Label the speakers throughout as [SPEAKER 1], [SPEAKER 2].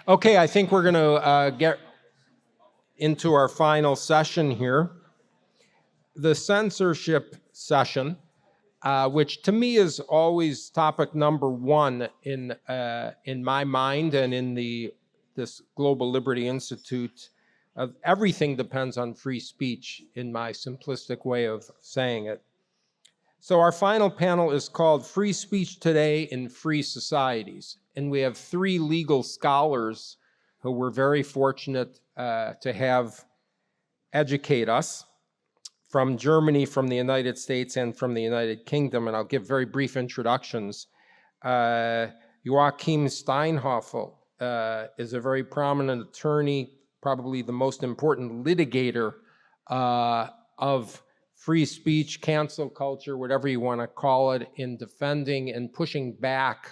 [SPEAKER 1] Okay, I think we're going to get into our final session here. The censorship session, which to me is always topic number one in my mind and in this Global Liberty Institute. Everything depends on free speech, in my simplistic way of saying it. So our final panel is called Free Speech Today in Free Societies. And we have three legal scholars who we're very fortunate to have educate us from Germany, from the United States, and from the United Kingdom. And I'll give very brief introductions. Joachim Steinhoefel is a very prominent attorney, probably the most important litigator of free speech, cancel culture, whatever you want to call it, in defending and pushing back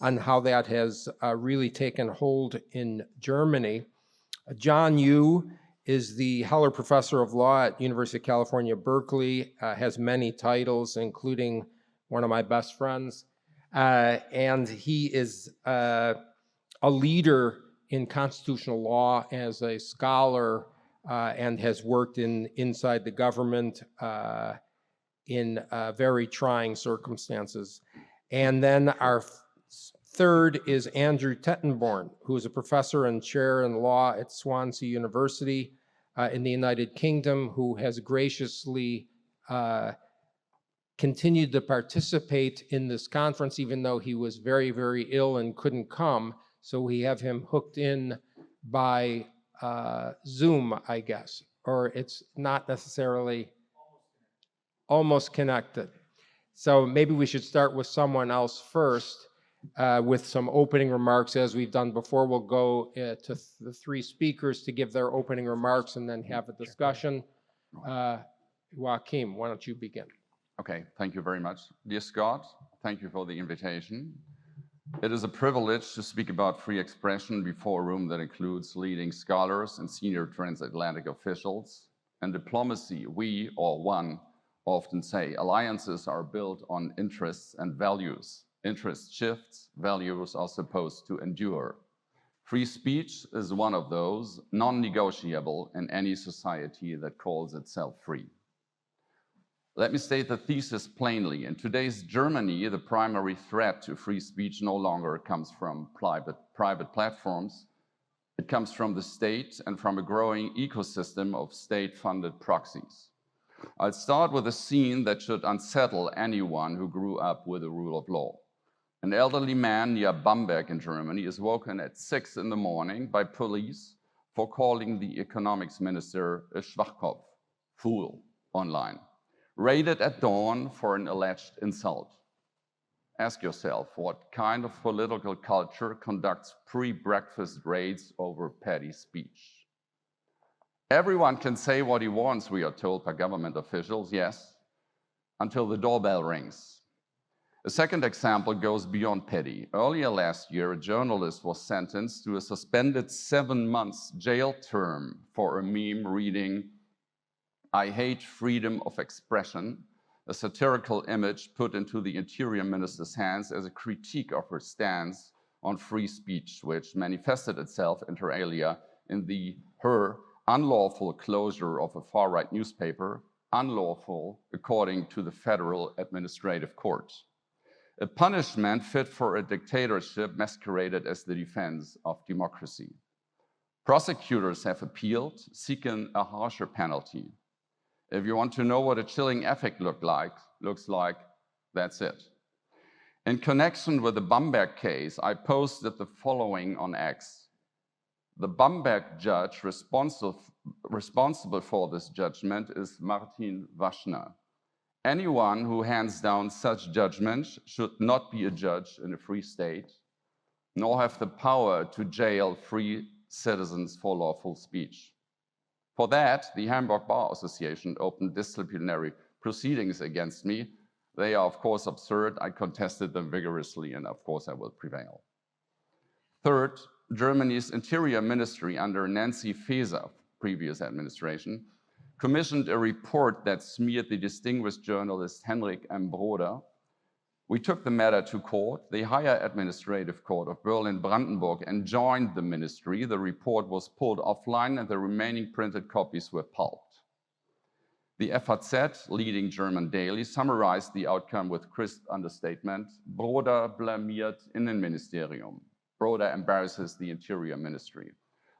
[SPEAKER 1] on how that has really taken hold in Germany. John Yoo is the Heller Professor of Law at University of California-Berkeley, has many titles, including one of my best friends, and he is a leader in constitutional law as a scholar and has worked inside the government in very trying circumstances. And then our third is Andrew Tettenborn, who is a professor and chair in law at Swansea University in the United Kingdom, who has graciously continued to participate in this conference, even though he was very, very ill and couldn't come. So we have him hooked in by Zoom, I guess, or it's not necessarily almost connected. So maybe we should start with someone else first with some opening remarks. As we've done before, we'll go to the three speakers to give their opening remarks and then have a discussion. Joachim, why don't you begin?
[SPEAKER 2] Okay, thank you very much. Dear Scott, thank you for the invitation. It is a privilege to speak about free expression before a room that includes leading scholars and senior transatlantic officials. In diplomacy, we, or one, often say alliances are built on interests and values. Interest shifts, values are supposed to endure. Free speech is one of those, non-negotiable in any society that calls itself free. Let me state the thesis plainly. In today's Germany, the primary threat to free speech no longer comes from private platforms. It comes from the state and from a growing ecosystem of state-funded proxies. I'll start with a scene that should unsettle anyone who grew up with the rule of law. An elderly man near Bamberg in Germany is woken at 6 in the morning by police for calling the economics minister a Schwachkopf, fool, online. Raided at dawn for an alleged insult. Ask yourself, what kind of political culture conducts pre-breakfast raids over petty speech? Everyone can say what he wants, we are told by government officials, yes, until the doorbell rings. A second example goes beyond petty. Earlier last year, a journalist was sentenced to a suspended 7 months jail term for a meme reading, "I hate freedom of expression," a satirical image put into the Interior Minister's hands as a critique of her stance on free speech, which manifested itself inter alia in her unlawful closure of a far-right newspaper, unlawful according to the Federal Administrative Court. A punishment fit for a dictatorship masqueraded as the defense of democracy. Prosecutors have appealed, seeking a harsher penalty. If you want to know what a chilling effect looks like, that's it. In connection with the Bamberg case, I posted the following on X. The Bamberg judge responsible for this judgment is Martin Waschner. Anyone who hands down such judgments should not be a judge in a free state, nor have the power to jail free citizens for lawful speech. For that, the Hamburg Bar Association opened disciplinary proceedings against me. They are, of course, absurd. I contested them vigorously, and of course, I will prevail. Third, Germany's Interior Ministry under Nancy Faeser, previous administration, commissioned a report that smeared the distinguished journalist Henrik M. Broder We took the matter to court, the Higher Administrative Court of Berlin-Brandenburg, and joined the ministry. The report was pulled offline and the remaining printed copies were pulped. The FAZ, leading German daily, summarized the outcome with crisp understatement: Broder blamiert Innenministerium. Broder embarrasses the Interior Ministry.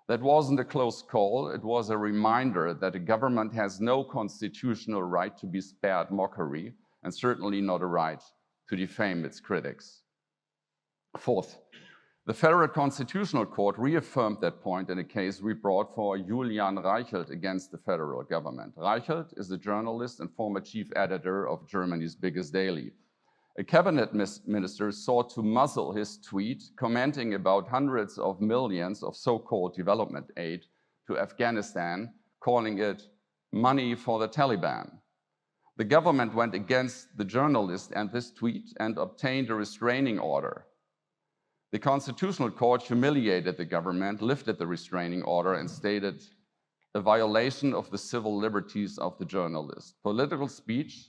[SPEAKER 2] That wasn't a close call. It was a reminder that a government has no constitutional right to be spared mockery, and certainly not a right to defame its critics. Fourth, the Federal Constitutional Court reaffirmed that point in a case we brought for Julian Reichelt against the federal government. Reichelt is a journalist and former chief editor of Germany's biggest daily. A cabinet minister sought to muzzle his tweet commenting about hundreds of millions of so-called development aid to Afghanistan, calling it money for the Taliban. The government went against the journalist and this tweet and obtained a restraining order. The Constitutional Court humiliated the government, lifted the restraining order, and stated a violation of the civil liberties of the journalist. Political speech,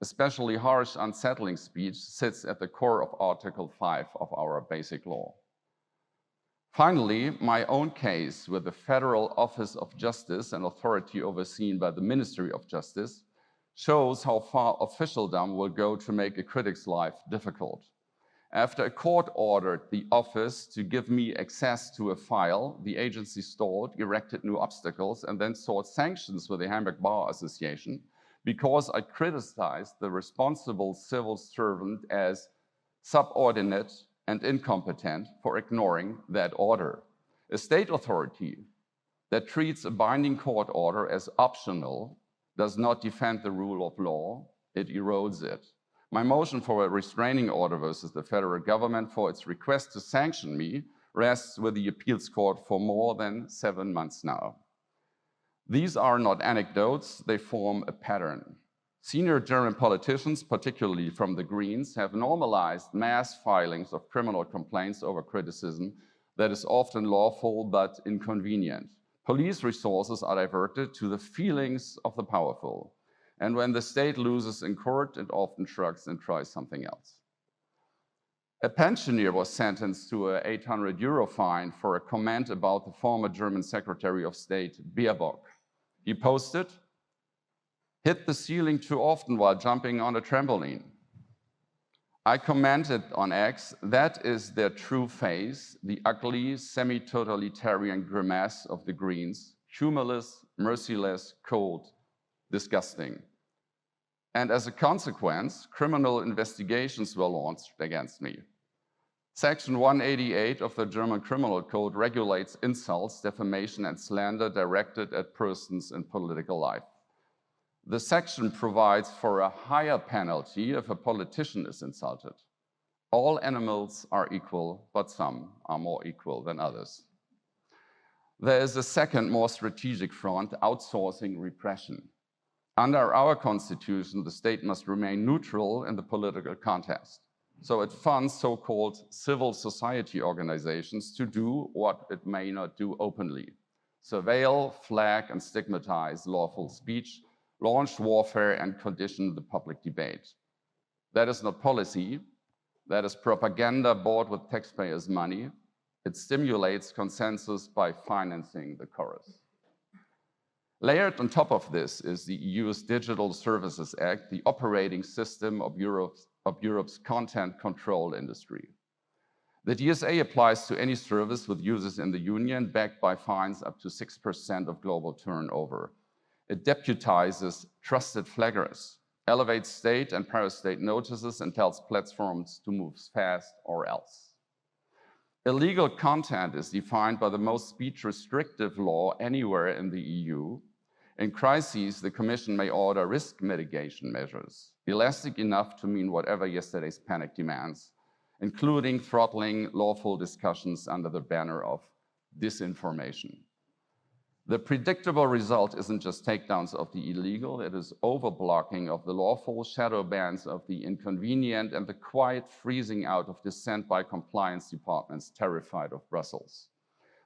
[SPEAKER 2] especially harsh, unsettling speech, sits at the core of Article 5 of our basic law. Finally, my own case with the Federal Office of Justice, an authority overseen by the Ministry of Justice, shows how far officialdom will go to make a critic's life difficult. After a court ordered the office to give me access to a file, the agency stalled, erected new obstacles, and then sought sanctions with the Hamburg Bar Association because I criticized the responsible civil servant as subordinate and incompetent for ignoring that order. A state authority that treats a binding court order as optional does not defend the rule of law, it erodes it. My motion for a restraining order versus the federal government for its request to sanction me rests with the appeals court for more than 7 months now. These are not anecdotes, they form a pattern. Senior German politicians, particularly from the Greens, have normalized mass filings of criminal complaints over criticism that is often lawful but inconvenient. Police resources are diverted to the feelings of the powerful. And when the state loses in court, it often shrugs and tries something else. A pensioner was sentenced to an 800 euro fine for a comment about the former German Secretary of State, Baerbock. He posted, "Hit the ceiling too often while jumping on a trampoline." I commented on X, that is their true face, the ugly, semi-totalitarian grimace of the Greens, humorless, merciless, cold, disgusting. And as a consequence, criminal investigations were launched against me. Section 188 of the German Criminal Code regulates insults, defamation, and slander directed at persons in political life. The section provides for a higher penalty if a politician is insulted. All animals are equal, but some are more equal than others. There is a second, more strategic front, outsourcing repression. Under our constitution, the state must remain neutral in the political contest. So it funds so-called civil society organizations to do what it may not do openly: surveil, flag, and stigmatize lawful speech, launch warfare, and condition the public debate. That is not policy. That is propaganda bought with taxpayers' money. It stimulates consensus by financing the chorus. Layered on top of this is the EU's Digital Services Act, the operating system of Europe's content control industry. The DSA applies to any service with users in the Union, backed by fines up to 6% of global turnover. It deputizes trusted flaggers, elevates state and parastate notices, and tells platforms to move fast or else. Illegal content is defined by the most speech-restrictive law anywhere in the EU. In crises, the Commission may order risk mitigation measures, elastic enough to mean whatever yesterday's panic demands, including throttling lawful discussions under the banner of disinformation. The predictable result isn't just takedowns of the illegal, it is overblocking of the lawful, shadow bans of the inconvenient, and the quiet freezing out of dissent by compliance departments terrified of Brussels.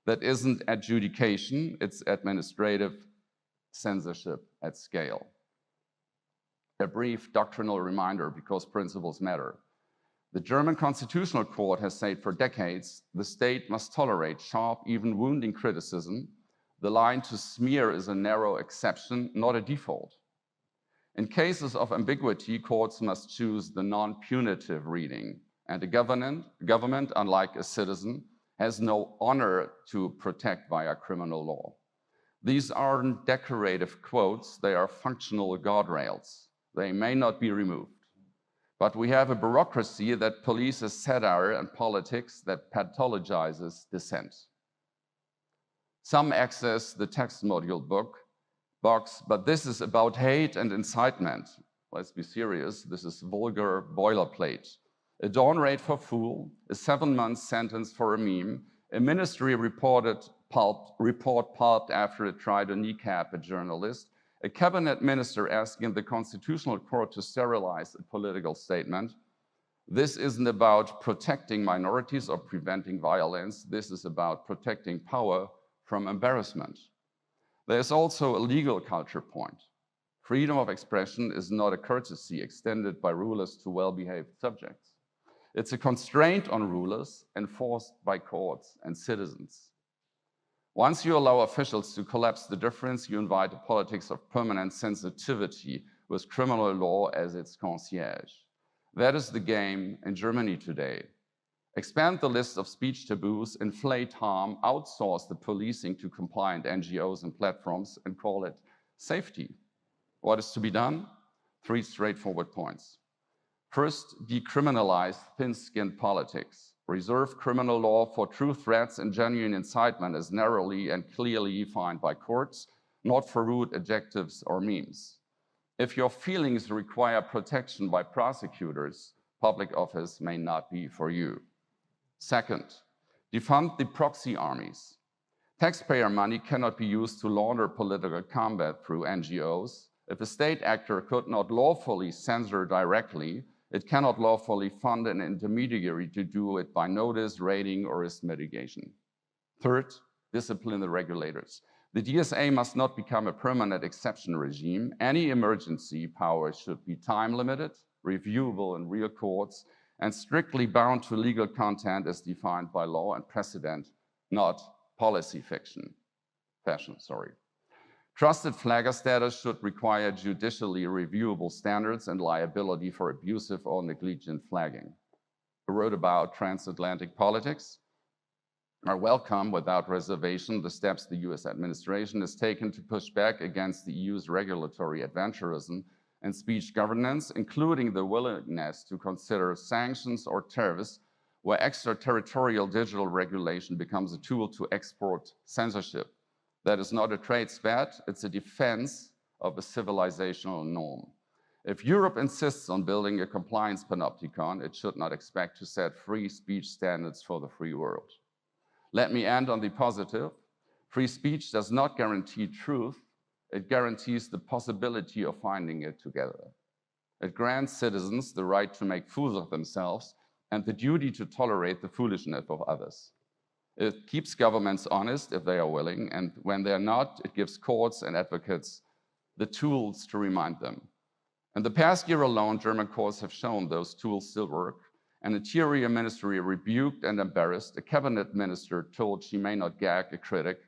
[SPEAKER 2] That isn't adjudication, it's administrative censorship at scale. A brief doctrinal reminder, because principles matter. The German Constitutional Court has said for decades, the state must tolerate sharp, even wounding criticism. The line to smear is a narrow exception, not a default. In cases of ambiguity, courts must choose the non-punitive reading, and a government, unlike a citizen, has no honor to protect via criminal law. These aren't decorative quotes, they are functional guardrails. They may not be removed. But we have a bureaucracy that polices satire and politics that pathologizes dissent. Some access the text module box, but this is about hate and incitement. Let's be serious, this is vulgar boilerplate. A dawn raid for fool, a 7-month sentence for a meme, a ministry report pulped after it tried to kneecap a journalist, a cabinet minister asking the Constitutional Court to sterilize a political statement. This isn't about protecting minorities or preventing violence. This is about protecting power from embarrassment. There's also a legal culture point. Freedom of expression is not a courtesy extended by rulers to well-behaved subjects. It's a constraint on rulers enforced by courts and citizens. Once you allow officials to collapse the difference, you invite a politics of permanent sensitivity with criminal law as its concierge. That is the game in Germany today. Expand the list of speech taboos, inflate harm, outsource the policing to compliant NGOs and platforms, and call it safety. What is to be done? 3 straightforward points. First, decriminalize thin-skinned politics. Reserve criminal law for true threats and genuine incitement as narrowly and clearly defined by courts, not for rude adjectives or memes. If your feelings require protection by prosecutors, public office may not be for you. Second, defund the proxy armies. Taxpayer money cannot be used to launder political combat through NGOs. If a state actor could not lawfully censor directly, it cannot lawfully fund an intermediary to do it by notice, rating, or risk mitigation. Third, discipline the regulators. The DSA must not become a permanent exception regime. Any emergency power should be time-limited, reviewable in real courts, and strictly bound to legal content as defined by law and precedent, not policy fashion. Trusted flagger status should require judicially reviewable standards and liability for abusive or negligent flagging. I wrote about transatlantic politics. I welcome without reservation the steps the US administration has taken to push back against the EU's regulatory adventurism and speech governance, including the willingness to consider sanctions or tariffs where extraterritorial digital regulation becomes a tool to export censorship. That is not a trade spat, it's a defense of a civilizational norm. If Europe insists on building a compliance panopticon, it should not expect to set free speech standards for the free world. Let me end on the positive. Free speech does not guarantee truth, it guarantees the possibility of finding it together. It grants citizens the right to make fools of themselves and the duty to tolerate the foolishness of others. It keeps governments honest if they are willing, and when they are not, it gives courts and advocates the tools to remind them. In the past year alone, German courts have shown those tools still work. An interior ministry rebuked and embarrassed, a cabinet minister told she may not gag a critic,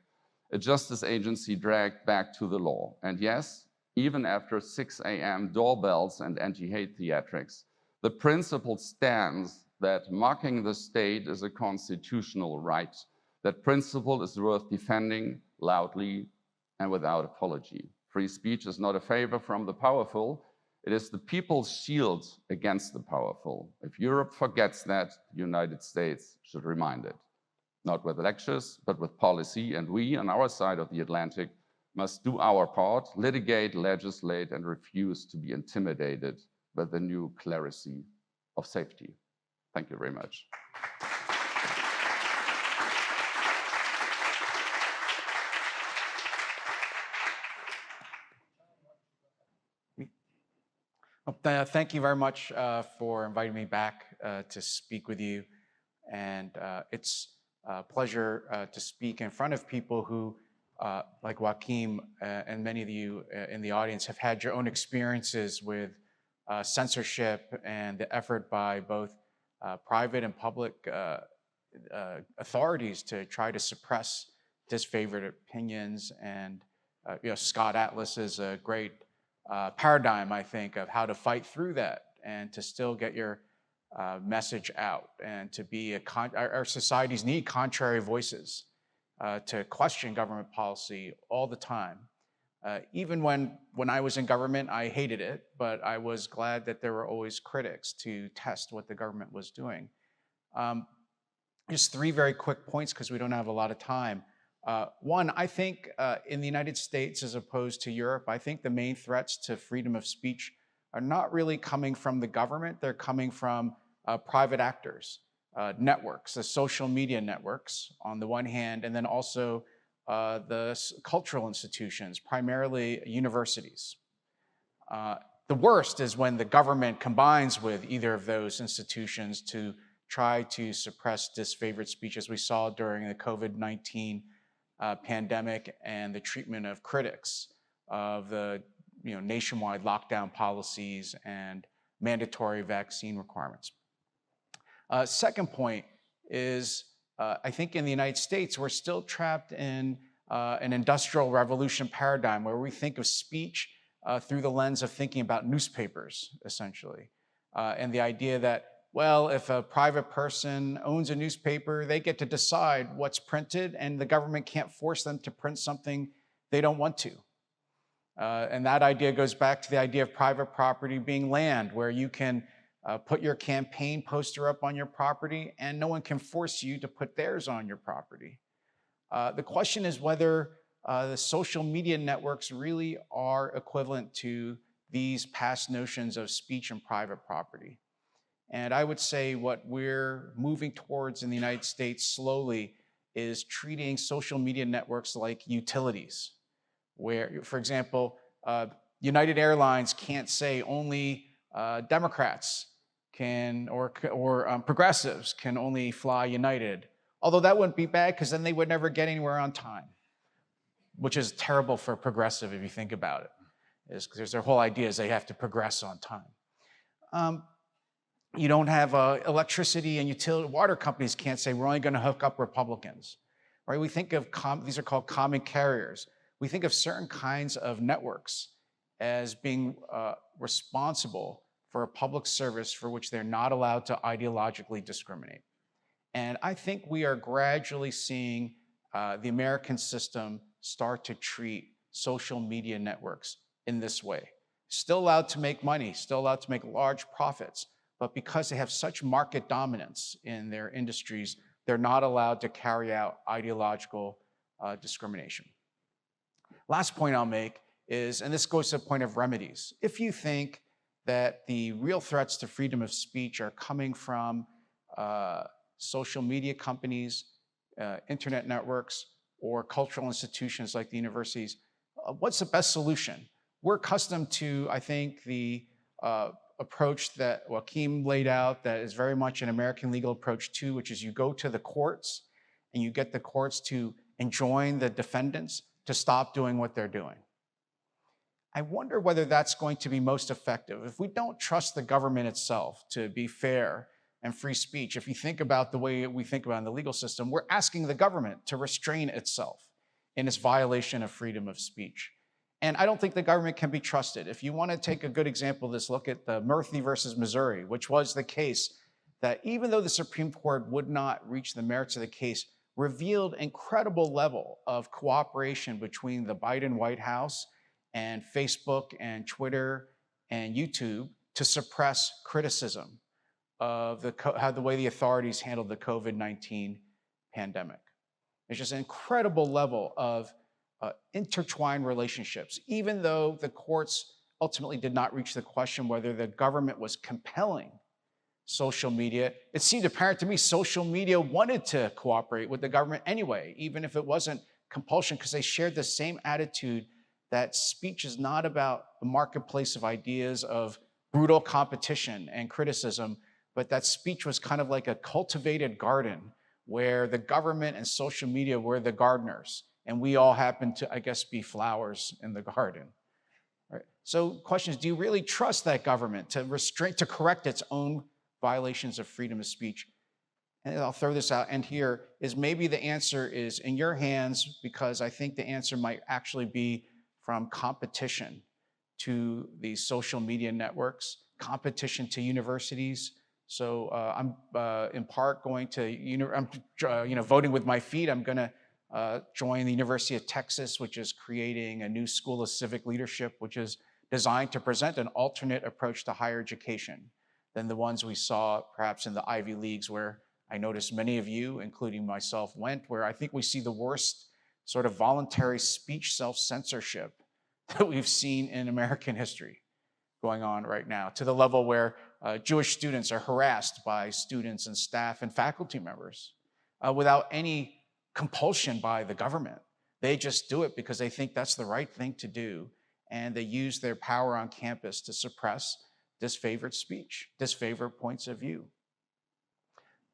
[SPEAKER 2] a justice agency dragged back to the law. And yes, even after 6 a.m. doorbells and anti-hate theatrics, the principle stands that mocking the state is a constitutional right. That principle is worth defending loudly and without apology. Free speech is not a favor from the powerful, it is the people's shield against the powerful. If Europe forgets that, the United States should remind it. Not with lectures, but with policy, and we, on our side of the Atlantic, must do our part, litigate, legislate, and refuse to be intimidated by the new clerisy of safety. Thank you very much.
[SPEAKER 3] Thank you very much for inviting me back to speak with you. And it's a pleasure to speak in front of people who, like Joachim and many of you in the audience, have had your own experiences with censorship and the effort by both private and public authorities to try to suppress disfavored opinions. And Scott Atlas is a great paradigm, I think, of how to fight through that and to still get your message out, and to be our societies need contrary voices to question government policy all the time. Even when I was in government, I hated it, but I was glad that there were always critics to test what the government was doing. Just 3 very quick points because we don't have a lot of time. One, I think in the United States as opposed to Europe, I think the main threats to freedom of speech are not really coming from the government. They're coming from private actors, networks, the social media networks on the one hand, and then also the cultural institutions, primarily universities. The worst is when the government combines with either of those institutions to try to suppress disfavored speech, as we saw during the COVID-19 pandemic and the treatment of critics of the nationwide lockdown policies and mandatory vaccine requirements. Second point is, I think in the United States, we're still trapped in an industrial revolution paradigm where we think of speech through the lens of thinking about newspapers, essentially. And the idea that, well, if a private person owns a newspaper, they get to decide what's printed, and the government can't force them to print something they don't want to. And that idea goes back to the idea of private property being land, where you can put your campaign poster up on your property and no one can force you to put theirs on your property. The question is whether the social media networks really are equivalent to these past notions of speech and private property. And I would say what we're moving towards in the United States slowly is treating social media networks like utilities, where, for example, United Airlines can't say only Democrats can, or progressives can only fly United. Although that wouldn't be bad, because then they would never get anywhere on time, which is terrible for a progressive if you think about it. Because their whole idea is they have to progress on time. You don't have electricity and utility water companies can't say we're only going to hook up Republicans, right? We think of these are called common carriers. We think of certain kinds of networks as being responsible for a public service for which they're not allowed to ideologically discriminate. And I think we are gradually seeing the American system start to treat social media networks in this way. Still allowed to make money, still allowed to make large profits, but because they have such market dominance in their industries, they're not allowed to carry out ideological discrimination. Last point I'll make is, and this goes to the point of remedies, if you think that the real threats to freedom of speech are coming from social media companies, internet networks, or cultural institutions like the universities, what's the best solution? We're accustomed to, I think, the approach that Joachim laid out that is very much an American legal approach too, which is you go to the courts and you get the courts to enjoin the defendants to stop doing what they're doing. I wonder whether that's going to be most effective. If we don't trust the government itself to be fair and free speech, if you think about the way we think about in the legal system, we're asking the government to restrain itself in its violation of freedom of speech. And I don't think the government can be trusted. If you want to take a good example of this, look at the Murphy versus Missouri, which was the case that even though the Supreme Court would not reach the merits of the case, revealed incredible level of cooperation between the Biden White House and Facebook and Twitter and YouTube to suppress criticism of the way the authorities handled the COVID-19 pandemic. There's just an incredible level of intertwined relationships, even though the courts ultimately did not reach the question whether the government was compelling social media. It seemed apparent to me social media wanted to cooperate with the government anyway, even if it wasn't compulsion, because they shared the same attitude that speech is not about the marketplace of ideas of brutal competition and criticism, but that speech was kind of like a cultivated garden where the government and social media were the gardeners. And we all happen to, I guess, be flowers in the garden. Right? So the question is, do you really trust that government to correct its own violations of freedom of speech. And I'll throw this out, and here is maybe the answer is in your hands, because I think the answer might actually be from competition to these social media networks, competition to universities. So I'm in part going to, voting with my feet. I'm going to join the University of Texas, which is creating a new school of civic leadership, which is designed to present an alternate approach to higher education than the ones we saw perhaps in the Ivy Leagues, where I noticed many of you, including myself, went, where I think we see the worst sort of voluntary speech self-censorship that we've seen in American history going on right now, to the level where Jewish students are harassed by students and staff and faculty members without any compulsion by the government. They just do it because they think that's the right thing to do, and they use their power on campus to suppress disfavored speech, disfavored points of view.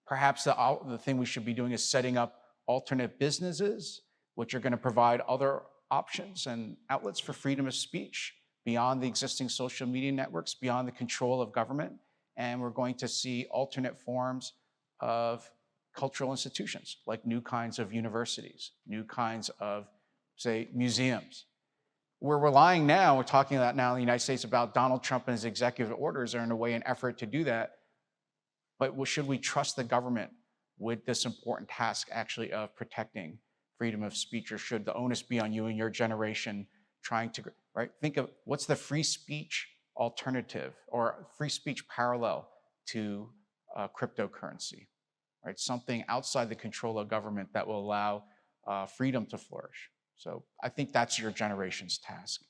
[SPEAKER 3] Perhaps the thing we should be doing is setting up alternate businesses, which are going to provide other options and outlets for freedom of speech beyond the existing social media networks, beyond the control of government. And we're going to see alternate forms of cultural institutions, like new kinds of universities, new kinds of, say, museums. We're relying now, we're talking about now in the United States about Donald Trump and his executive orders are in a way an effort to do that. But should we trust the government with this important task actually of protecting freedom of speech, or should the onus be on you and your generation trying to, right? Think of what's the free speech alternative or free speech parallel to cryptocurrency, right? Something outside the control of government that will allow freedom to flourish. So I think that's your generation's task.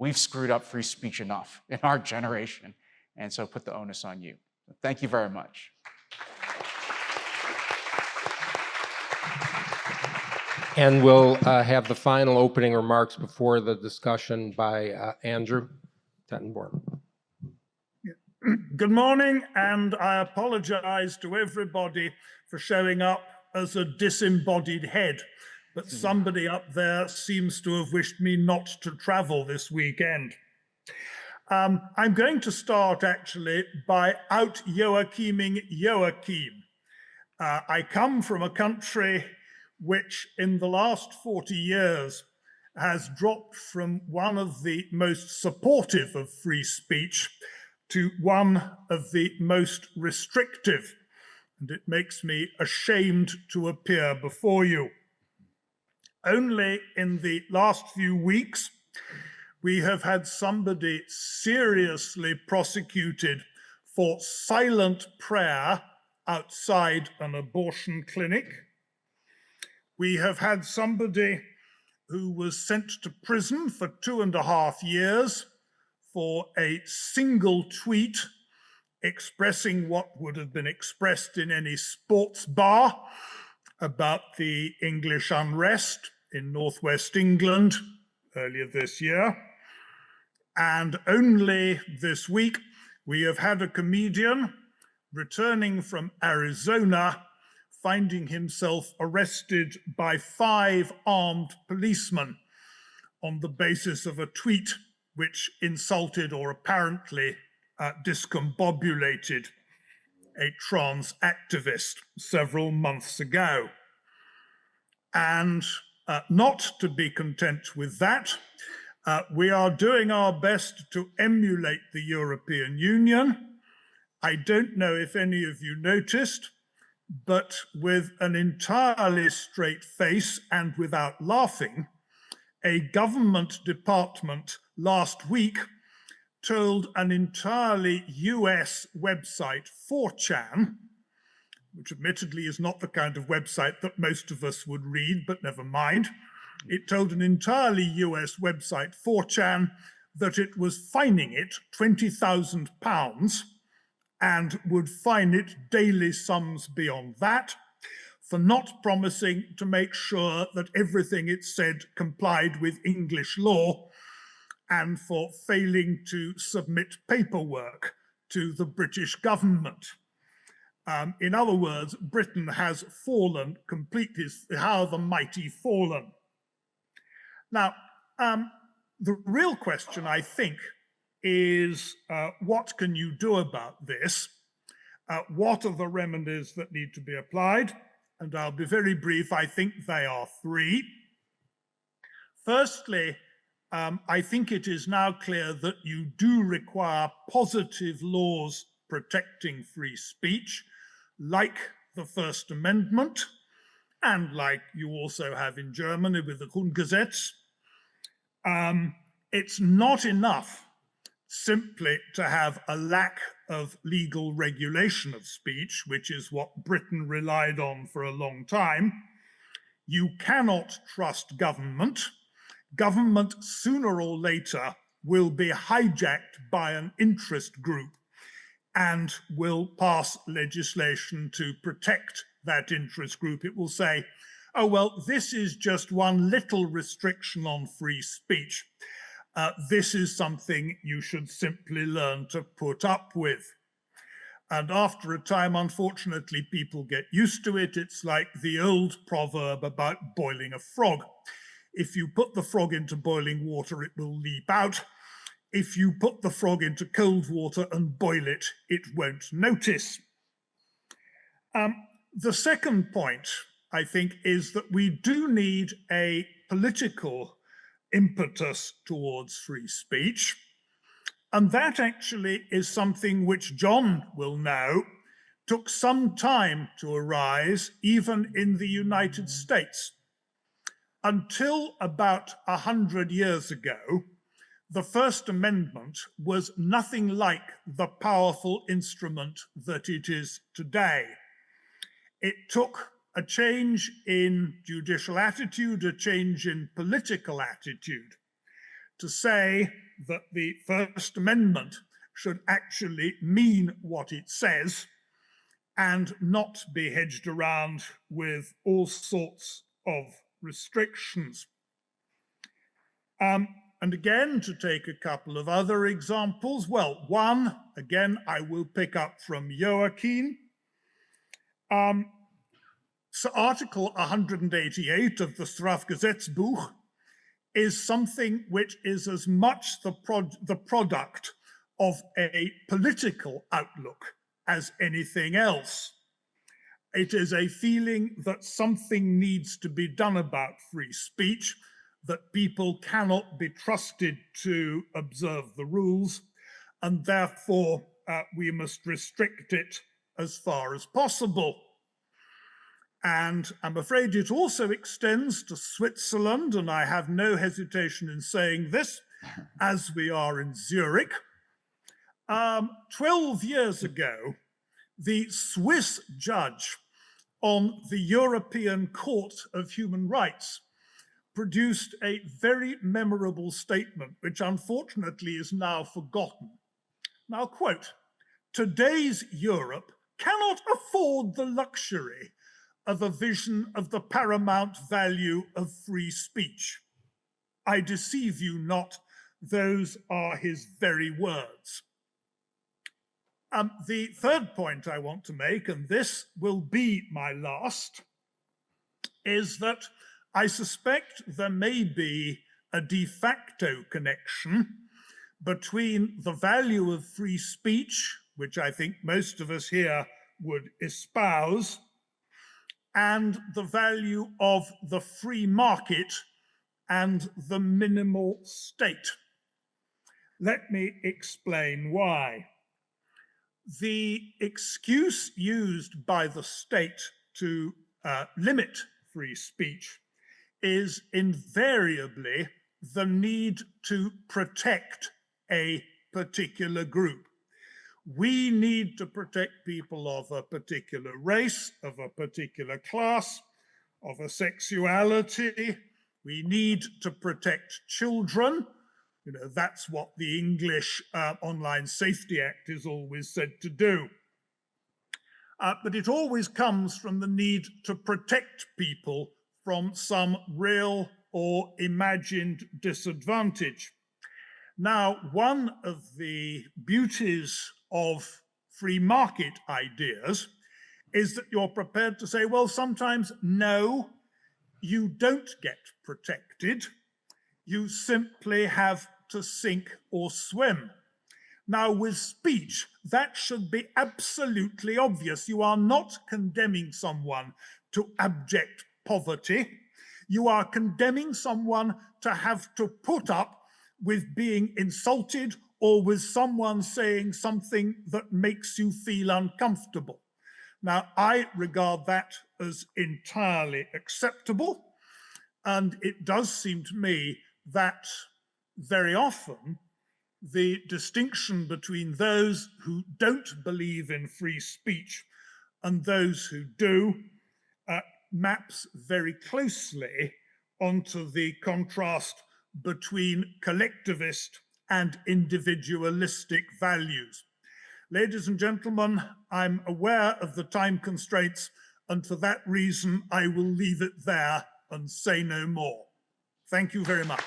[SPEAKER 3] We've screwed up free speech enough in our generation, and so put the onus on you. Thank you very much.
[SPEAKER 1] And we'll have the final opening remarks before the discussion by Andrew Tettenborn.
[SPEAKER 4] Good morning, and I apologize to everybody for showing up as a disembodied head, but somebody up there seems to have wished me not to travel this weekend. I'm going to start actually by out-Joachiming Joachim. I come from a country which in the last 40 years has dropped from one of the most supportive of free speech to one of the most restrictive, and it makes me ashamed to appear before you. Only in the last few weeks, we have had somebody seriously prosecuted for silent prayer outside an abortion clinic. We have had somebody who was sent to prison for 2.5 years for a single tweet expressing what would have been expressed in any sports bar about the English unrest in northwest England earlier this year. And only this week, we have had a comedian returning from Arizona, finding himself arrested by 5 armed policemen on the basis of a tweet which insulted or apparently discombobulated a trans activist several months ago. And not to be content with that, we are doing our best to emulate the European Union. I don't know if any of you noticed, but with an entirely straight face and without laughing, a government department last week told an entirely US website, 4chan, which admittedly is not the kind of website that most of us would read, but never mind. It told an entirely US website, 4chan, that it was fining it £20,000 and would fine it daily sums beyond that for not promising to make sure that everything it said complied with English law and for failing to submit paperwork to the British government. In other words, Britain has fallen completely. How the mighty fallen. Now, the real question, I think, is what can you do about this? What are the remedies that need to be applied? And I'll be very brief. I think they are three. Firstly, I think it is now clear that you do require positive laws protecting free speech, like the First Amendment, and like you also have in Germany with the Grundgesetz. It's not enough simply to have a lack of legal regulation of speech, which is what Britain relied on for a long time. You cannot trust government. Government sooner or later will be hijacked by an interest group and will pass legislation to protect that interest group. It will say, oh, well, this is just one little restriction on free speech. This is something you should simply learn to put up with. And after a time, unfortunately, people get used to it. It's like the old proverb about boiling a frog. If you put the frog into boiling water, it will leap out. If you put the frog into cold water and boil it, it won't notice. The second point, I think, is that we do need a political impetus towards free speech. And that actually is something which John will know took some time to arise, even in the United States. Until about 100 years ago, the First Amendment was nothing like the powerful instrument that it is today. It took a change in judicial attitude, a change in political attitude, to say that the First Amendment should actually mean what it says and not be hedged around with all sorts of restrictions. And again, to take a couple of other examples, well, one, again, I will pick up from Joachim. So Article 188 of the Strafgesetzbuch is something which is as much the product of a political outlook as anything else. It is a feeling that something needs to be done about free speech, that people cannot be trusted to observe the rules, and therefore we must restrict it as far as possible. And I'm afraid it also extends to Switzerland, and I have no hesitation in saying this, as we are in Zurich. 12 years ago, the Swiss judge on the European Court of Human Rights produced a very memorable statement, which unfortunately is now forgotten. Now, quote, "Today's Europe cannot afford the luxury of a vision of the paramount value of free speech. I deceive you not, those are his very words." The third point I want to make, and this will be my last, is that I suspect there may be a de facto connection between the value of free speech, which I think most of us here would espouse, and the value of the free market and the minimal state. Let me explain why. The excuse used by the state to limit free speech is invariably the need to protect a particular group. We need to protect people of a particular race, of a particular class, of a sexuality. We need to protect children. You know, that's what the English Online Safety Act is always said to do. But it always comes from the need to protect people from some real or imagined disadvantage. Now, one of the beauties of free market ideas is that you're prepared to say, well, sometimes, no, you don't get protected. You simply have to sink or swim. Now, with speech, that should be absolutely obvious. You are not condemning someone to abject poverty. You are condemning someone to have to put up with being insulted or with someone saying something that makes you feel uncomfortable. Now, I regard that as entirely acceptable, and it does seem to me that very often the distinction between those who don't believe in free speech and those who do maps very closely onto the contrast between collectivist and individualistic values. Ladies and gentlemen, I'm aware of the time constraints, and for that reason, I will leave it there and say no more. Thank you very much.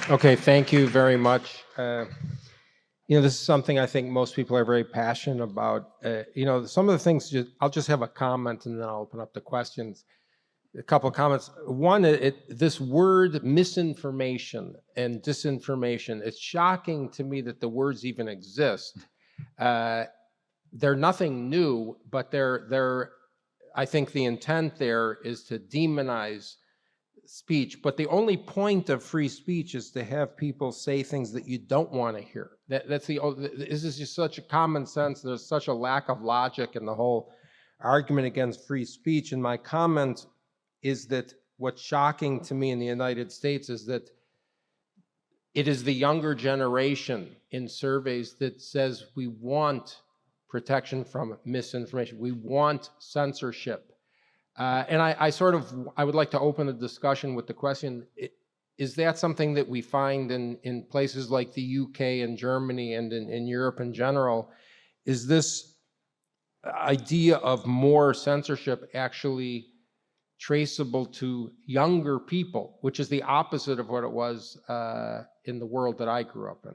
[SPEAKER 1] Okay, thank you very much. This is something I think most people are very passionate about. Some of the things, I'll just have a comment and then I'll open up the questions. A couple of comments. One, this word misinformation and disinformation, it's shocking to me that the words even exist. They're nothing new, but I think the intent there is to demonize speech, but the only point of free speech is to have people say things that you don't want to hear. This is just such a common sense. There's such a lack of logic in the whole argument against free speech. And my comment is that what's shocking to me in the United States is that it is the younger generation in surveys that says we want protection from misinformation. We want censorship. And I would like to open a discussion with the question, is that something that we find in places like the UK and Germany and in Europe in general? Is this idea of more censorship actually traceable to younger people, which is the opposite of what it was in the world that I grew up in?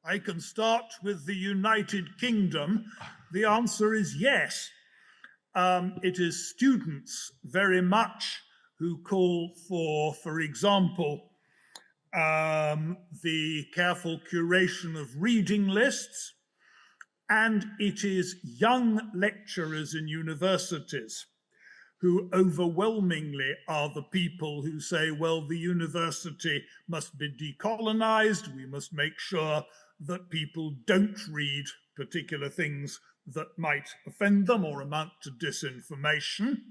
[SPEAKER 4] I can start with the United Kingdom. The answer is yes. It is students very much who call for example, the careful curation of reading lists, and it is young lecturers in universities who overwhelmingly are the people who say, well, the university must be decolonized, we must make sure that people don't read particular things that might offend them or amount to disinformation.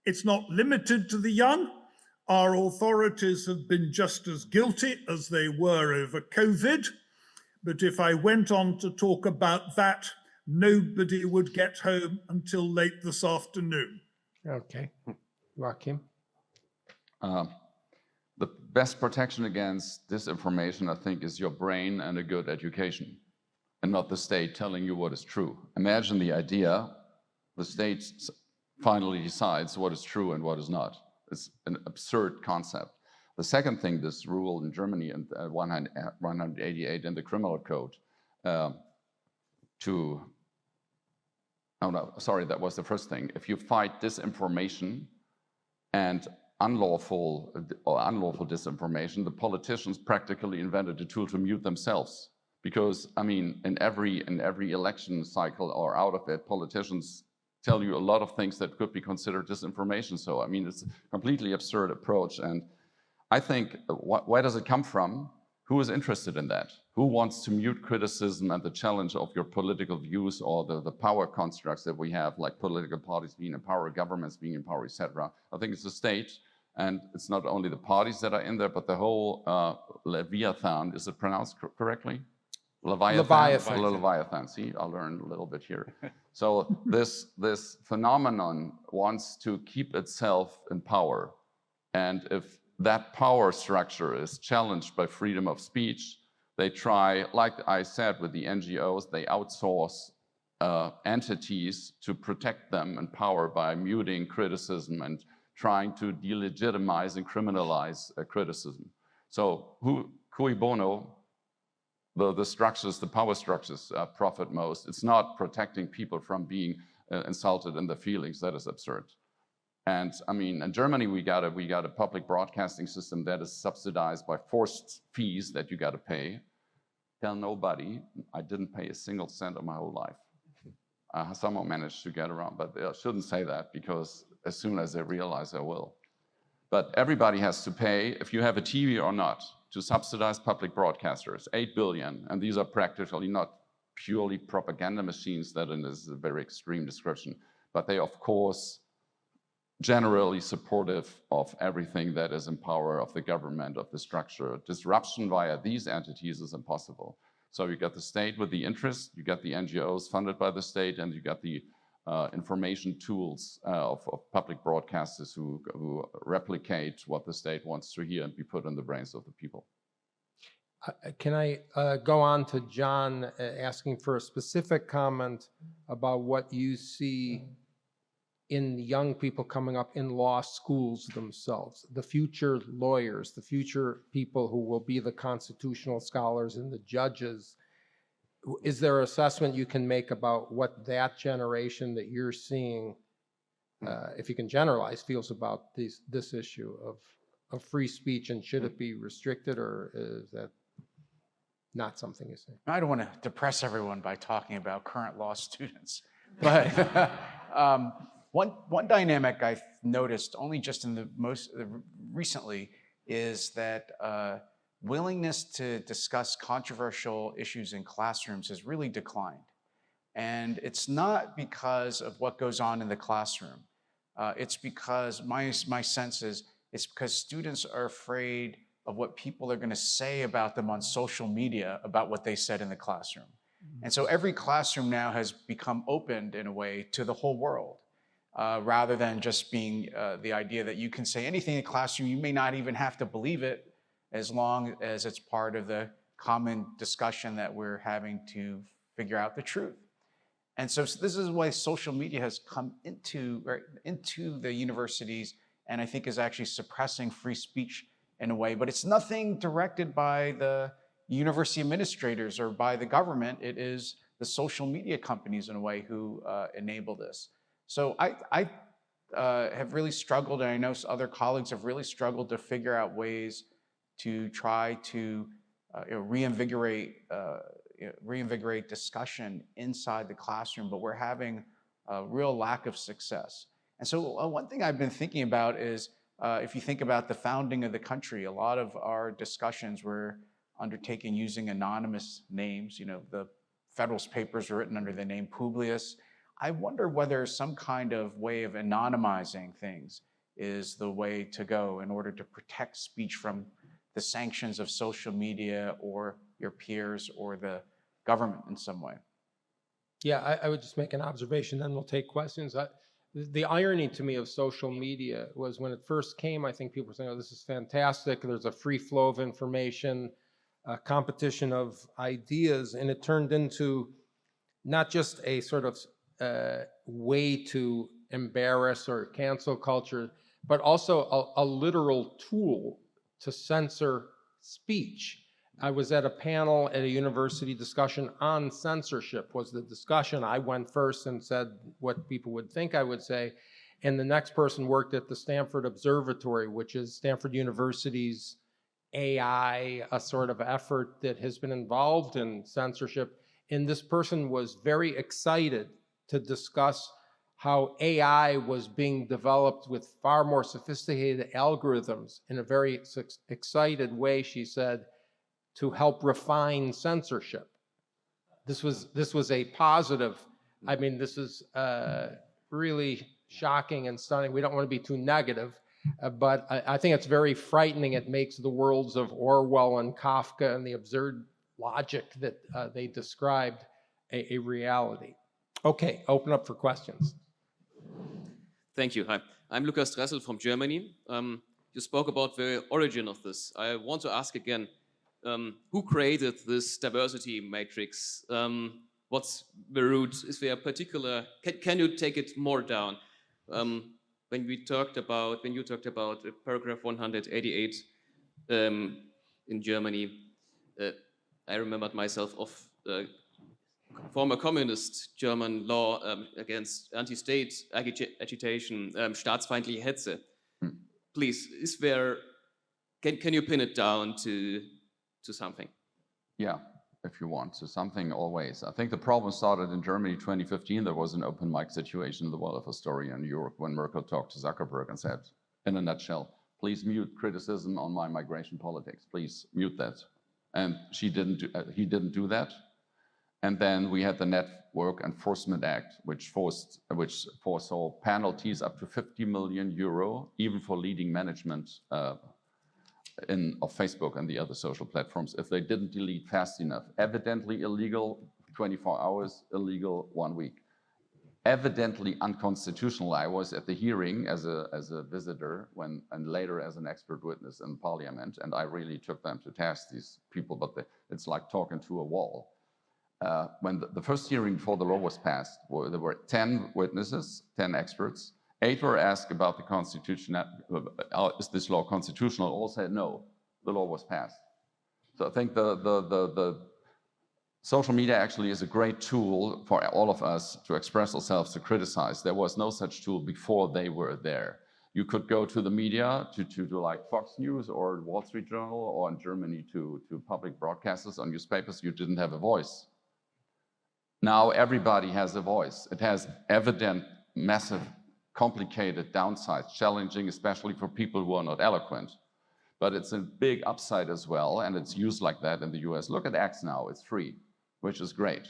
[SPEAKER 4] It's not limited to the young. Our authorities have been just as guilty as they were over COVID. But if I went on to talk about that, nobody would get home until late this afternoon.
[SPEAKER 1] Okay. Joachim?
[SPEAKER 2] The best protection against disinformation, I think, is your brain and a good education, and not the state telling you what is true. Imagine the idea, the state finally decides what is true and what is not. It's an absurd concept. The second thing, this rule in Germany in 188 in the criminal code that was the first thing. If you fight disinformation and unlawful disinformation, the politicians practically invented a tool to mute themselves. Because, I mean, in every election cycle or out of it, politicians tell you a lot of things that could be considered disinformation. So, I mean, it's a completely absurd approach. And I think, where does it come from? Who is interested in that? Who wants to mute criticism and the challenge of your political views or the power constructs that we have, like political parties being in power, governments being in power, etc.? I think it's the state, and it's not only the parties that are in there, but the whole Leviathan. Is it pronounced correctly? Leviathan. See, I'll learn a little bit here. So this phenomenon wants to keep itself in power, and if that power structure is challenged by freedom of speech, they try, like I said with the NGOs, they outsource entities to protect them in power by muting criticism and trying to delegitimize and criminalize criticism. So cui bono, the structures, the power structures profit most. It's not protecting people from being insulted in their feelings. That is absurd. And I mean, in Germany, we got a public broadcasting system that is subsidized by forced fees that you got to pay. Tell nobody, I didn't pay a single cent of my whole life. Somehow managed to get around, but I shouldn't say that because as soon as they realize, I will. But everybody has to pay, if you have a TV or not, to subsidize public broadcasters, 8 billion. And these are practically not purely propaganda machines, that is a very extreme description, but they, of course, generally supportive of everything that is in power of the government, of the structure. Disruption via these entities is impossible. So you got the state with the interest, you got the NGOs funded by the state, and you got the information tools of public broadcasters who replicate what the state wants to hear and be put in the brains of the people.
[SPEAKER 1] Can I go on to John asking for a specific comment about what you see in young people coming up in law schools themselves, the future lawyers, the future people who will be the constitutional scholars and the judges? Is there an assessment you can make about what that generation that you're seeing, if you can generalize, feels about this issue of free speech, and should it be restricted, or is that not something you say?
[SPEAKER 3] I don't want to depress everyone by talking about current law students, but one dynamic I've noticed only just in the most recently is that willingness to discuss controversial issues in classrooms has really declined. And it's not because of what goes on in the classroom. It's because my sense is it's because students are afraid of what people are going to say about them on social media about what they said in the classroom. And so every classroom now has become opened in a way to the whole world, rather than just being the idea that you can say anything in the classroom. You may not even have to believe it, as long as it's part of the common discussion that we're having to figure out the truth. And so this is why social media has come into the universities, and I think is actually suppressing free speech in a way, but it's nothing directed by the university administrators or by the government. It is the social media companies in a way who enable this. So I have really struggled, and I know other colleagues have really struggled to figure out ways to try to reinvigorate discussion inside the classroom, but we're having a real lack of success. And so one thing I've been thinking about is, if you think about the founding of the country, a lot of our discussions were undertaken using anonymous names. You know, the Federalist Papers were written under the name Publius. I wonder whether some kind of way of anonymizing things is the way to go in order to protect speech from the sanctions of social media or your peers or the government in some way.
[SPEAKER 1] Yeah, I would just make an observation, then we'll take questions. The irony to me of social media was when it first came, I think people were saying, oh, this is fantastic. There's a free flow of information, a competition of ideas, and it turned into not just a sort of way to embarrass or cancel culture, but also a literal tool to censor speech. I was at a panel at a university discussion on censorship was the discussion. I went first and said what people would think I would say. And the next person worked at the Stanford Observatory, which is Stanford University's AI, a sort of effort that has been involved in censorship. And this person was very excited to discuss how AI was being developed with far more sophisticated algorithms in a very excited way, she said, to help refine censorship. This was a positive. I mean, this is really shocking and stunning. We don't want to be too negative, but I think it's very frightening. It makes the worlds of Orwell and Kafka and the absurd logic that they described a reality. Okay, open up for questions.
[SPEAKER 5] Thank you. Hi, I'm Lukas Dressel from Germany. You spoke about the origin of this. I want to ask again, who created this diversity matrix? What's the root? Is there a particular, can you take it more down? When you talked about paragraph 188 in Germany, I remembered myself of former communist German law against anti-state agitation, staatsfeindliche Hetze. Please, is there? Can you pin it down to something?
[SPEAKER 2] Yeah, if you want. So something always. I think the problem started in Germany 2015. There was an open mic situation in the world of Astoria in New York when Merkel talked to Zuckerberg and said, in a nutshell, please mute criticism on my migration politics. Please mute that. And he didn't do that. And then we had the Network Enforcement Act, which foresaw penalties up to 50 million euro, even for leading management of Facebook and the other social platforms, if they didn't delete fast enough. Evidently illegal, 24 hours, illegal, 1 week. Evidently unconstitutional. I was at the hearing as a visitor and later as an expert witness in Parliament, and I really took them to task, these people, but it's like talking to a wall. When the first hearing before the law was passed, there were 10 witnesses, 10 experts. 8 were asked about the constitution, is this law constitutional? All said no, the law was passed. So I think the social media actually is a great tool for all of us to express ourselves, to criticize. There was no such tool before they were there. You could go to the media, to like Fox News or Wall Street Journal, or in Germany to public broadcasters on newspapers. You didn't have a voice. Now everybody has a voice. It has evident, massive, complicated downsides, challenging, especially for people who are not eloquent. But it's a big upside as well, and it's used like that in the US. Look at X now, it's free, which is great.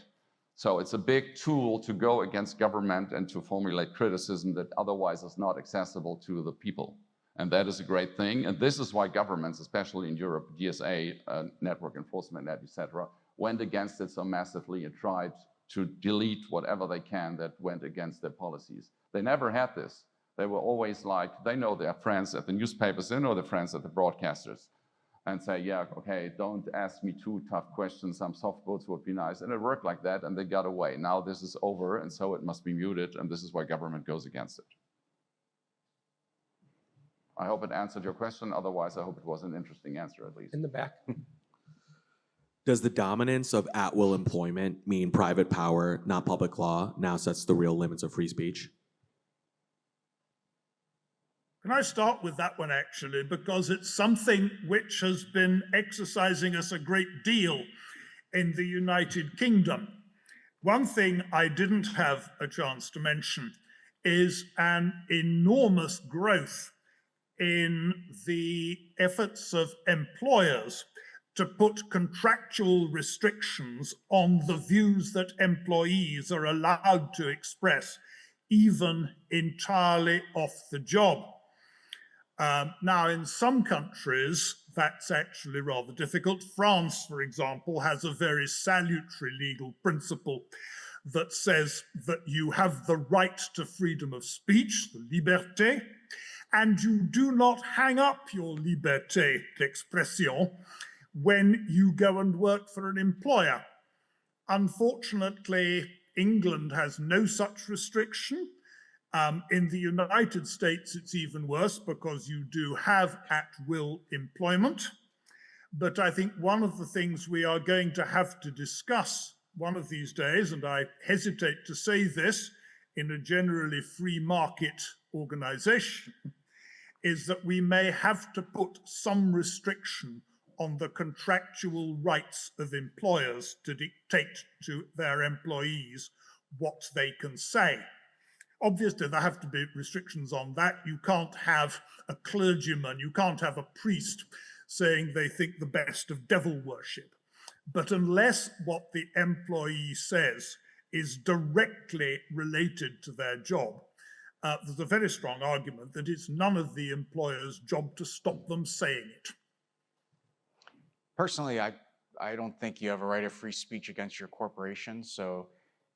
[SPEAKER 2] So it's a big tool to go against government and to formulate criticism that otherwise is not accessible to the people. And that is a great thing. And this is why governments, especially in Europe, DSA, Network Enforcement, etc., went against it so massively and tried to delete whatever they can that went against their policies. They never had this. They were always like, they know their friends at the newspapers, they know their friends at the broadcasters, and say, yeah, okay, don't ask me too tough questions, some soft votes would be nice. And it worked like that, and they got away. Now this is over, and so it must be muted, and this is why government goes against it. I hope it answered your question. Otherwise, I hope it was an interesting answer, at least.
[SPEAKER 1] In the back.
[SPEAKER 6] Does the dominance of at-will employment mean private power, not public law, now sets the real limits of free speech?
[SPEAKER 4] Can I start with that one, actually, because it's something which has been exercising us a great deal in the United Kingdom. One thing I didn't have a chance to mention is an enormous growth in the efforts of employers to put contractual restrictions on the views that employees are allowed to express, even entirely off the job. Now, in some countries, that's actually rather difficult. France, for example, has a very salutary legal principle that says that you have the right to freedom of speech, the liberté, and you do not hang up your liberté d'expression when you go and work for an employer. Unfortunately, England has no such restriction. In the United States, it's even worse because you do have at-will employment. But I think one of the things we are going to have to discuss one of these days, and I hesitate to say this in a generally free market organization, is that we may have to put some restriction on the contractual rights of employers to dictate to their employees what they can say. Obviously, there have to be restrictions on that. You can't have a clergyman, you can't have a priest saying they think the best of devil worship. But unless what the employee says is directly related to their job, there's a very strong argument that it's none of the employer's job to stop them saying it.
[SPEAKER 3] Personally, I don't think you have a right of free speech against your corporation. So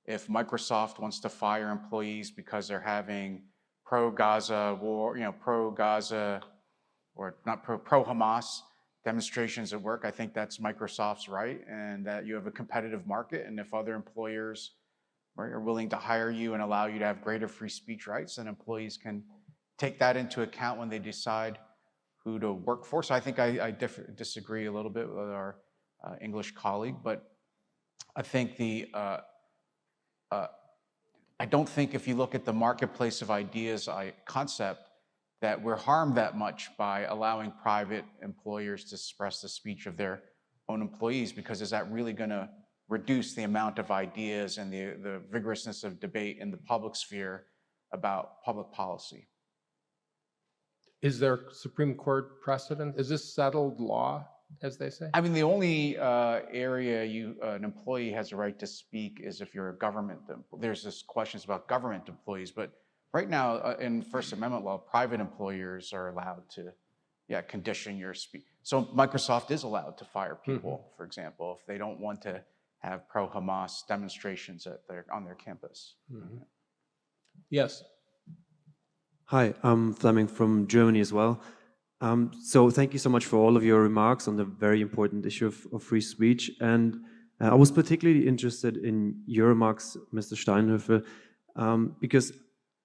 [SPEAKER 3] if Microsoft wants to fire employees because they're having pro-Gaza war, pro-Gaza or not pro-Hamas demonstrations at work, I think that's Microsoft's right, and that you have a competitive market. And if other employers are willing to hire you and allow you to have greater free speech rights, then employees can take that into account when they decide who to work for. So I think I disagree a little bit with our English colleague, but I think I don't think if you look at the marketplace of ideas concept that we're harmed that much by allowing private employers to suppress the speech of their own employees, because is that really going to reduce the amount of ideas and the vigorousness of debate in the public sphere about public policy?
[SPEAKER 1] Is there Supreme Court precedent? Is this settled law, as they say?
[SPEAKER 3] I mean, the only area an employee has a right to speak is if you're a government. There's this questions about government employees, but right now in First Amendment law, private employers are allowed to, condition your speech. So Microsoft is allowed to fire people, for example, if they don't want to have pro-Hamas demonstrations on their campus.
[SPEAKER 1] Yes.
[SPEAKER 7] Hi, I'm Fleming from Germany as well. So thank you so much for all of your remarks on the very important issue of free speech. And I was particularly interested in your remarks, Mr. Steinhoefel, because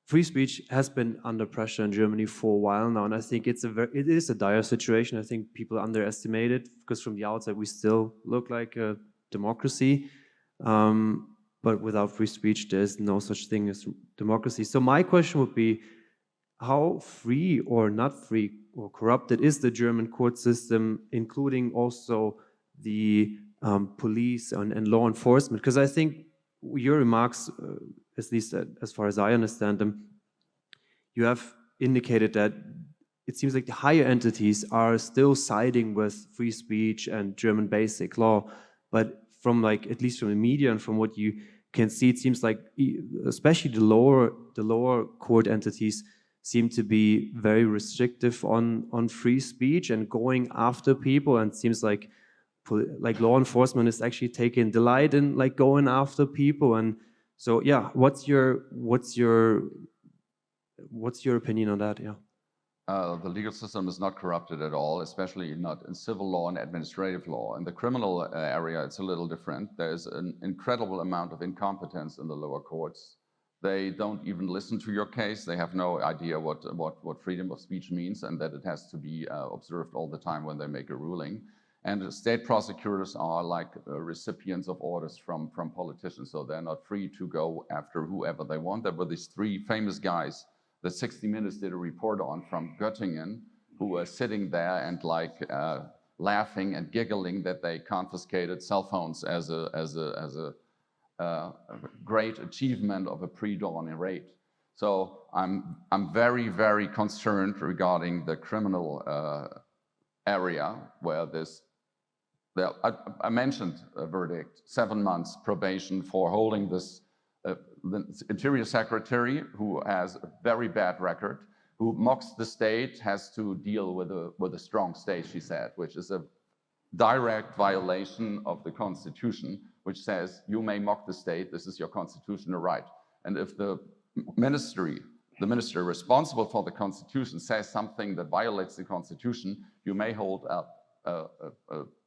[SPEAKER 7] free speech has been under pressure in Germany for a while now, and I think it is a dire situation. I think people underestimate it because from the outside we still look like a democracy, but without free speech there's no such thing as democracy. So my question would be, how free or not free or corrupted is the German court system, including also the police and law enforcement? Because I think your remarks, at least as far as I understand them, you have indicated that it seems like the higher entities are still siding with free speech and German basic law, but from at least from the media and from what you can see, it seems like especially the lower court entities seem to be very restrictive on free speech and going after people, and it seems like law enforcement is actually taking delight in going after people. And so what's your opinion on that?
[SPEAKER 2] The legal system is not corrupted at all, especially not in civil law and administrative law. In the criminal area, it's a little different. There's an incredible amount of incompetence in the lower courts. They don't even listen to your case. They have no idea what freedom of speech means, and that it has to be observed all the time when they make a ruling. And state prosecutors are like recipients of orders from politicians, so they're not free to go after whoever they want. There were these three famous guys that 60 Minutes did a report on from Göttingen, who were sitting there and laughing and giggling that they confiscated cell phones as a great achievement of a pre-dawn raid. So I'm very, very concerned regarding the criminal area where I mentioned a verdict, 7 months probation for holding this the Interior Secretary, who has a very bad record, who mocks the state, has to deal with a strong state, she said, which is a direct violation of the Constitution, which says you may mock the state, this is your constitutional right. And if the minister responsible for the Constitution says something that violates the Constitution, you may hold up a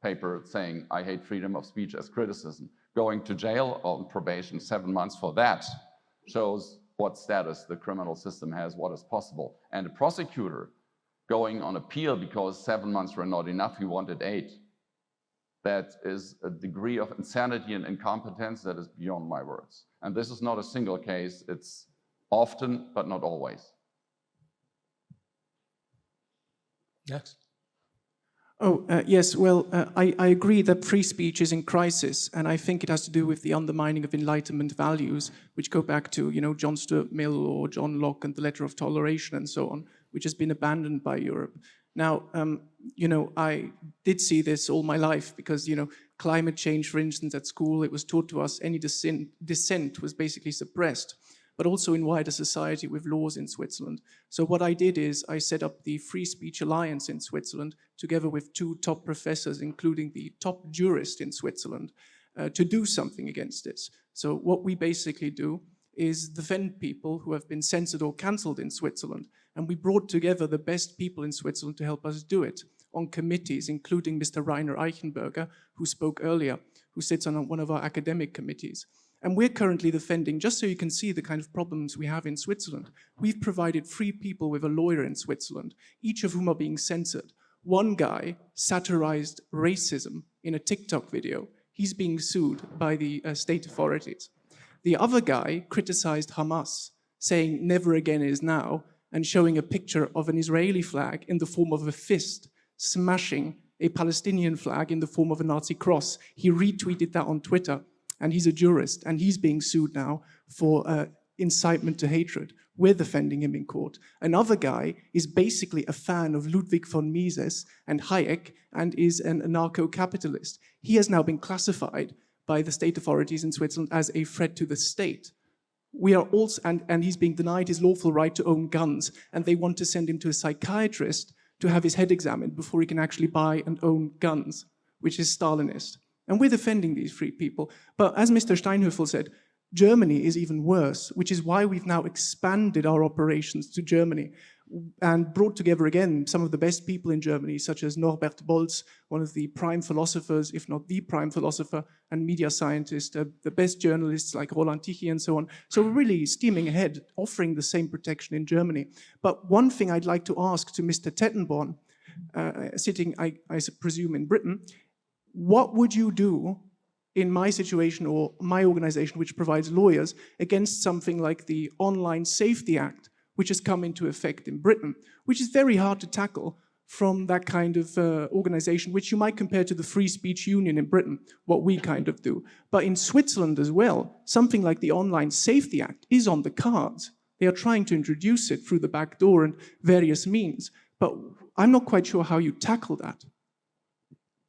[SPEAKER 2] paper saying, I hate freedom of speech as criticism. Going to jail on probation 7 months for that shows what status the criminal system has, what is possible. And a prosecutor going on appeal because 7 months were not enough, he wanted 8. That is a degree of insanity and incompetence that is beyond my words. And this is not a single case, it's often, but not always.
[SPEAKER 1] Next.
[SPEAKER 8] Yes, well, I agree that free speech is in crisis, and I think it has to do with the undermining of Enlightenment values, which go back to, John Stuart Mill or John Locke and the Letter of Toleration and so on, which has been abandoned by Europe. Now, I did see this all my life because, climate change, for instance, at school, it was taught to us any dissent was basically suppressed, but also in wider society with laws in Switzerland. So what I did is I set up the Free Speech Alliance in Switzerland, together with 2 top professors, including the top jurist in Switzerland, to do something against this. So what we basically do is defend people who have been censored or cancelled in Switzerland. And we brought together the best people in Switzerland to help us do it on committees, including Mr. Rainer Eichenberger, who spoke earlier, who sits on one of our academic committees. And we're currently defending, just so you can see the kind of problems we have in Switzerland, we've provided 3 people with a lawyer in Switzerland, each of whom are being censored. One guy satirized racism in a TikTok video. He's being sued by the state authorities. The other guy criticized Hamas, saying never again is now, and showing a picture of an Israeli flag in the form of a fist smashing a Palestinian flag in the form of a Nazi cross. He retweeted that on Twitter, and he's a jurist, and he's being sued now for incitement to hatred. We're defending him in court. Another guy is basically a fan of Ludwig von Mises and Hayek and is an anarcho-capitalist. He has now been classified by the state authorities in Switzerland as a threat to the state. We are also, and he's being denied his lawful right to own guns, and they want to send him to a psychiatrist to have his head examined before he can actually buy and own guns, which is Stalinist. And we're defending these free people. But as Mr. Steinhoefel said, Germany is even worse, which is why we've now expanded our operations to Germany and brought together again some of the best people in Germany, such as Norbert Bolz, one of the prime philosophers, if not the prime philosopher and media scientist, the best journalists like Roland Tichy and so on. So we're really steaming ahead, offering the same protection in Germany. But one thing I'd like to ask to Mr. Tettenborn, sitting, I presume, in Britain, what would you do in my situation or my organization, which provides lawyers, against something like the Online Safety Act, which has come into effect in Britain, which is very hard to tackle from that kind of organization, which you might compare to the Free Speech Union in Britain, what we kind of do. But in Switzerland as well, something like the Online Safety Act is on the cards. They are trying to introduce it through the back door and various means. But I'm not quite sure how you tackle that.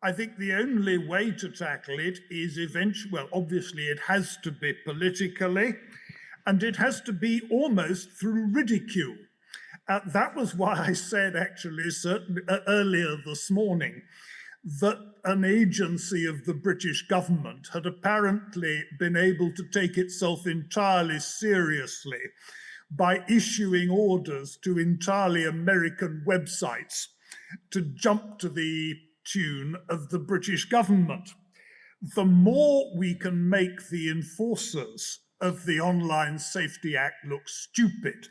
[SPEAKER 4] I think the only way to tackle it is eventually, well, obviously it has to be politically, and it has to be almost through ridicule. That was why I said actually certainly earlier this morning that an agency of the British government had apparently been able to take itself entirely seriously by issuing orders to entirely American websites to jump to the tune of the British government. The more we can make the enforcers of the Online Safety Act look stupid,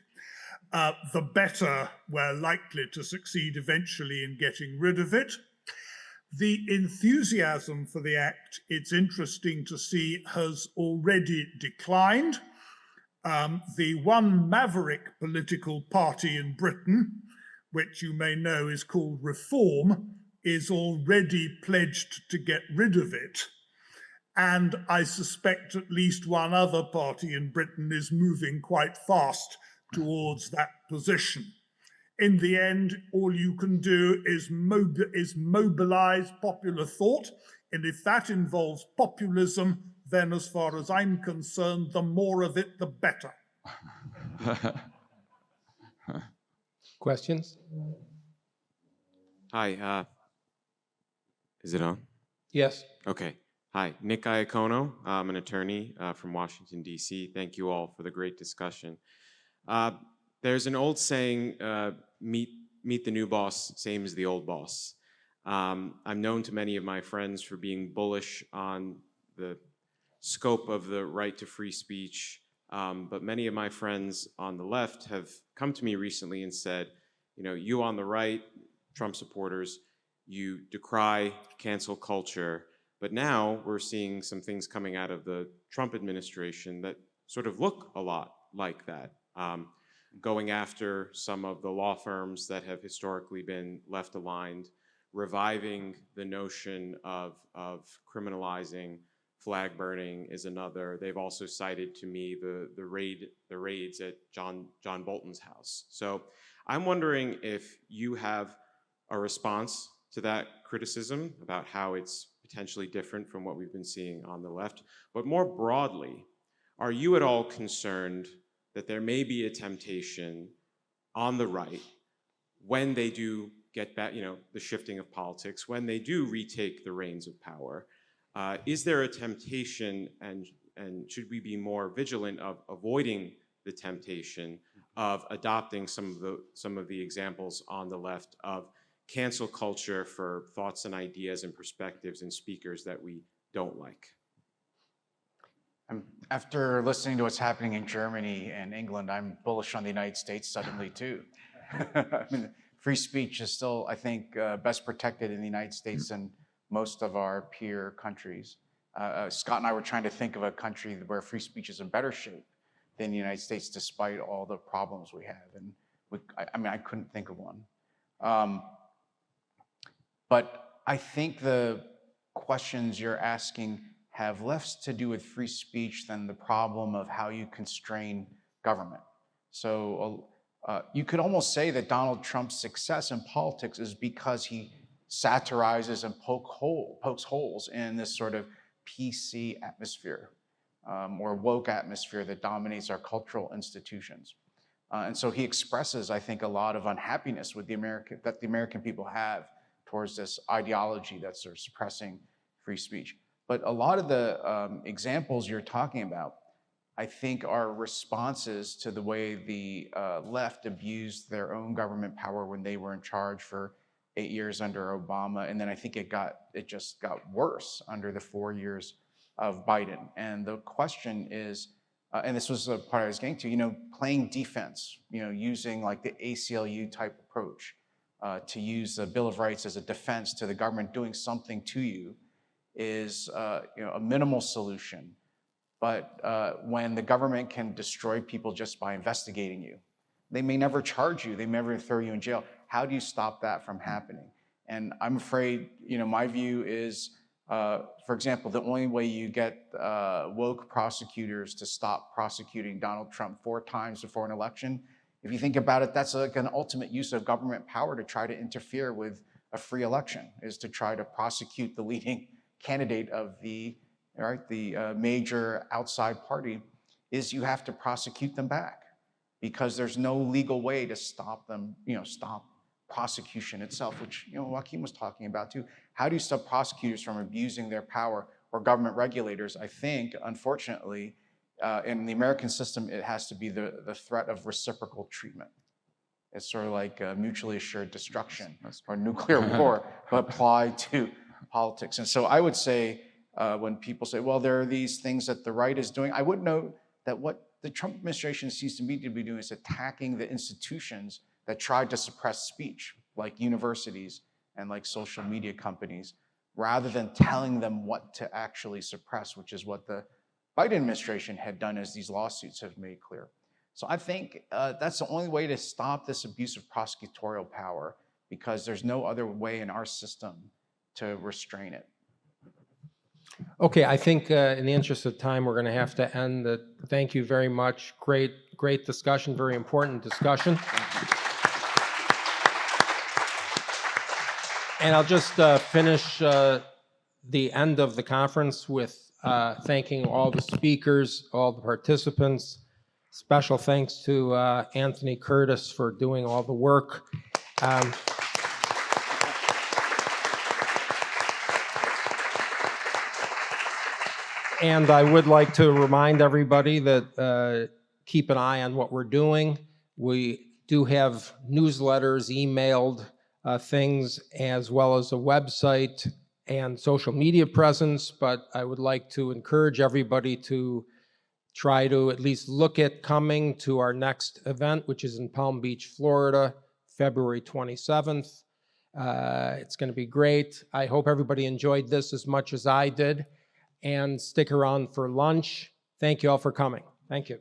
[SPEAKER 4] the better we're likely to succeed eventually in getting rid of it. The enthusiasm for the Act, it's interesting to see, has already declined. The one maverick political party in Britain, which you may know is called Reform, is already pledged to get rid of it. And I suspect at least one other party in Britain is moving quite fast towards that position. In the end, all you can do is mobilize popular thought. And if that involves populism, then as far as I'm concerned, the more of it, the better.
[SPEAKER 1] Questions?
[SPEAKER 9] Hi, is it on?
[SPEAKER 1] Yes.
[SPEAKER 9] Okay. Hi, Nick Iacono. I'm an attorney from Washington, D.C. Thank you all for the great discussion. There's an old saying, meet the new boss, same as the old boss. I'm known to many of my friends for being bullish on the scope of the right to free speech, but many of my friends on the left have come to me recently and said, you know, you on the right, Trump supporters, you decry cancel culture, but now we're seeing some things coming out of the Trump administration that sort of look a lot like that, going after some of the law firms that have historically been left aligned, reviving the notion of criminalizing flag burning is another. They've also cited to me the raids at John Bolton's house. So I'm wondering if you have a response to that criticism about how it's potentially different from what we've been seeing on the left. But more broadly, are you at all concerned that there may be a temptation on the right when they do get back, you know, the shifting of politics, when they do retake the reins of power? Is there a temptation, and should we be more vigilant of avoiding the temptation of adopting some of the examples on the left of cancel culture for thoughts and ideas and perspectives and speakers that we don't like?
[SPEAKER 3] After listening to what's happening in Germany and England, I'm bullish on the United States suddenly too. I mean, free speech is still, I think, best protected in the United States than most of our peer countries. Scott and I were trying to think of a country where free speech is in better shape than the United States, despite all the problems we have. And I couldn't think of one. But I think the questions you're asking have less to do with free speech than the problem of how you constrain government. So you could almost say that Donald Trump's success in politics is because he satirizes and pokes holes in this sort of PC atmosphere or woke atmosphere that dominates our cultural institutions. And so he expresses, I think, a lot of unhappiness with the American people have towards this ideology that's sort of suppressing free speech. But a lot of the examples you're talking about, I think, are responses to the way the left abused their own government power when they were in charge for 8 years under Obama, and then I think it just got worse under the 4 years of Biden. And the question is, and this was the part I was getting to, playing defense, using like the ACLU type approach to use the Bill of Rights as a defense to the government doing something to you is a minimal solution. But when the government can destroy people just by investigating you, they may never charge you, they may never throw you in jail. How do you stop that from happening? And I'm afraid, my view is, for example, the only way you get woke prosecutors to stop prosecuting Donald Trump 4 times before an election, if you think about it, that's like an ultimate use of government power to try to interfere with a free election, is to try to prosecute the leading candidate of the major outside party, is you have to prosecute them back because there's no legal way to stop them, stop prosecution itself, which Joachim was talking about too. How do you stop prosecutors from abusing their power, or government regulators? I think, unfortunately, in the American system, it has to be the threat of reciprocal treatment. It's sort of like mutually assured destruction or nuclear war applied to politics. And so I would say, when people say, well, there are these things that the right is doing, I would note that what the Trump administration seems to me to be doing is attacking the institutions that tried to suppress speech, like universities and like social media companies, rather than telling them what to actually suppress, which is what the Biden administration had done, as these lawsuits have made clear. So I think that's the only way to stop this abuse of prosecutorial power, because there's no other way in our system to restrain it.
[SPEAKER 1] Okay, I think in the interest of time, we're going to have to end it. Thank you very much. Great discussion, very important discussion. And I'll just finish the end of the conference with thanking all the speakers, all the participants. Special thanks to Anthony Curtis for doing all the work. And I would like to remind everybody that keep an eye on what we're doing. We do have newsletters, emailed things, as well as a website and social media presence, but I would like to encourage everybody to try to at least look at coming to our next event, which is in Palm Beach, Florida, February 27th. It's going to be great. I hope everybody enjoyed this as much as I did, and stick around for lunch. Thank you all for coming. Thank you.